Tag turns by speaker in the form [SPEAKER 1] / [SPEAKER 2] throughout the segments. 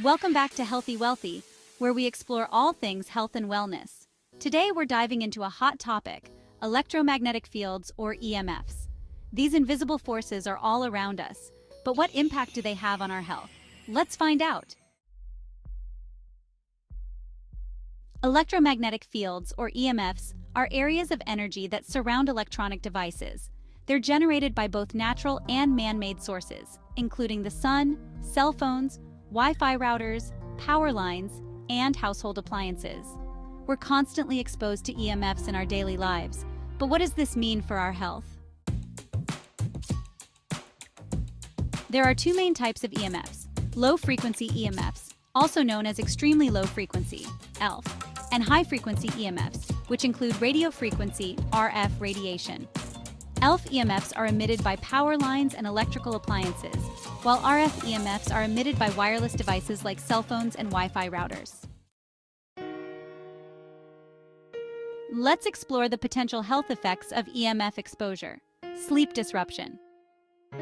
[SPEAKER 1] Welcome back to Healthy Wealthy, where we explore all things health and wellness. Today we're diving into a hot topic, electromagnetic fields or EMFs. These invisible forces are all around us, but what impact do they have on our health? Let's find out. Electromagnetic fields or EMFs are areas of energy that surround electronic devices. They're generated by both natural and man-made sources, including the sun, cell phones, Wi-Fi routers, power lines, and household appliances. We're constantly exposed to EMFs in our daily lives, but what does this mean for our health? There are two main types of EMFs: low-frequency EMFs, also known as extremely low frequency, ELF, and high-frequency EMFs, which include radio frequency, RF radiation. ELF EMFs are emitted by power lines and electrical appliances, while RF EMFs are emitted by wireless devices like cell phones and Wi-Fi routers. Let's explore the potential health effects of EMF exposure. Sleep disruption.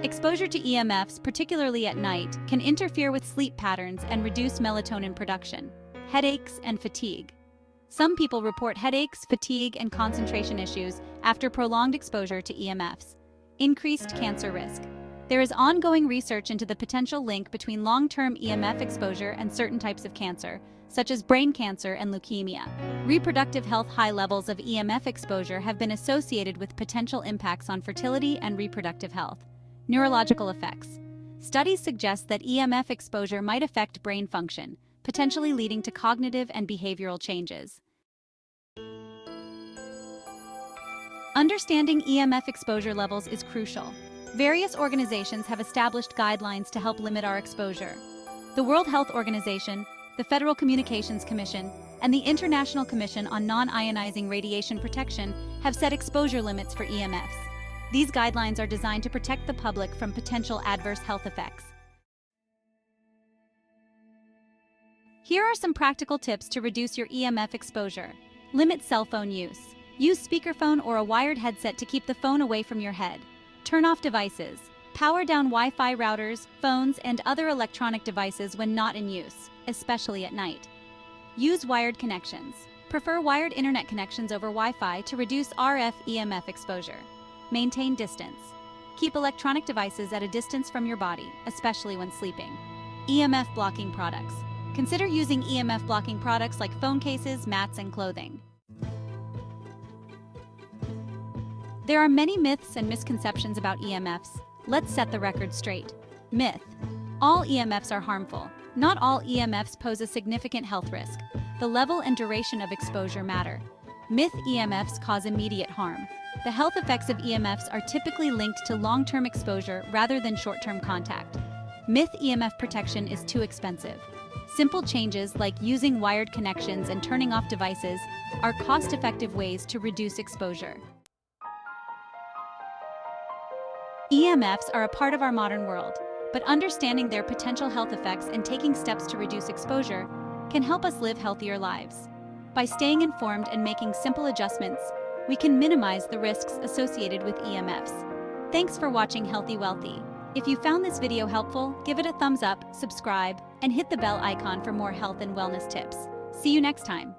[SPEAKER 1] Exposure to EMFs, particularly at night, can interfere with sleep patterns and reduce melatonin production, headaches, and fatigue. Some people report headaches, fatigue, and concentration issues after prolonged exposure to EMFs. Increased cancer risk. There is ongoing research into the potential link between long-term EMF exposure and certain types of cancer, such as brain cancer and leukemia. Reproductive health. High levels of EMF exposure have been associated with potential impacts on fertility and reproductive health. Neurological effects. Studies suggest that EMF exposure might affect brain function, potentially leading to cognitive and behavioral changes. Understanding EMF exposure levels is crucial. Various organizations have established guidelines to help limit our exposure. The World Health Organization, the Federal Communications Commission, and the International Commission on Non-Ionizing Radiation Protection have set exposure limits for EMFs. These guidelines are designed to protect the public from potential adverse health effects. Here are some practical tips to reduce your EMF exposure. Limit cell phone use. Use speakerphone or a wired headset to keep the phone away from your head. Turn off devices. Power down Wi-Fi routers, phones, and other electronic devices when not in use, especially at night. Use wired connections. Prefer wired internet connections over Wi-Fi to reduce RF EMF exposure. Maintain distance. Keep electronic devices at a distance from your body, especially when sleeping. EMF blocking products. Consider using EMF blocking products like phone cases, mats, and clothing. There are many myths and misconceptions about EMFs. Let's set the record straight. Myth: all EMFs are harmful. Not all EMFs pose a significant health risk. The level and duration of exposure matter. Myth: EMFs cause immediate harm. The health effects of EMFs are typically linked to long-term exposure rather than short-term contact. Myth: EMF protection is too expensive. Simple changes like using wired connections and turning off devices are cost-effective ways to reduce exposure. EMFs are a part of our modern world, but understanding their potential health effects and taking steps to reduce exposure can help us live healthier lives. By staying informed and making simple adjustments, we can minimize the risks associated with EMFs. Thanks for watching Healthy Wealthy. If you found this video helpful, give it a thumbs up, subscribe, and hit the bell icon for more health and wellness tips. See you next time.